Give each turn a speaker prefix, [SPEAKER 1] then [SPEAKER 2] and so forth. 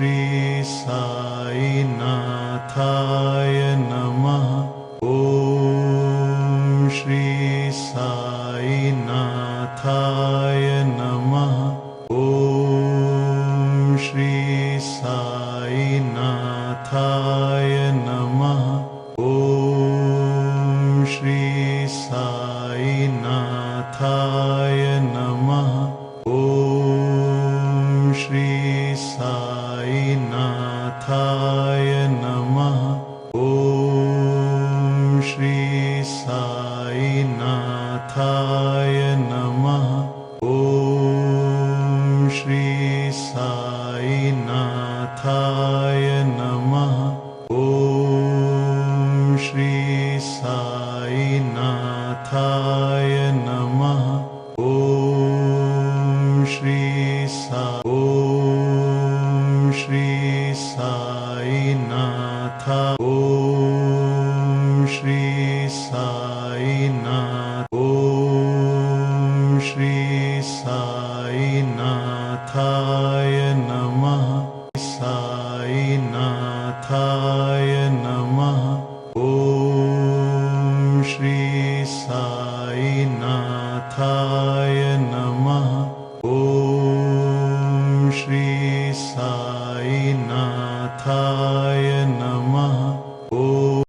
[SPEAKER 1] श्री साईनाथाय नमः। ॐ श्री साईनाथाय नमः। ॐ श्री साईनाथाय नमः। ॐ श्री साईनाथाय नमः। ॐ श्री साईनाथाय नमः। ॐ श्री साईनाथाय नमः। ॐ श्री साईनाथाय नमः। ॐ श्री साईनाथाय नमः। ॐ श्री साईनाथ। ॐ श्री साईनाथ। ॐ श्री साईनाथाय नमः। साईनाथ।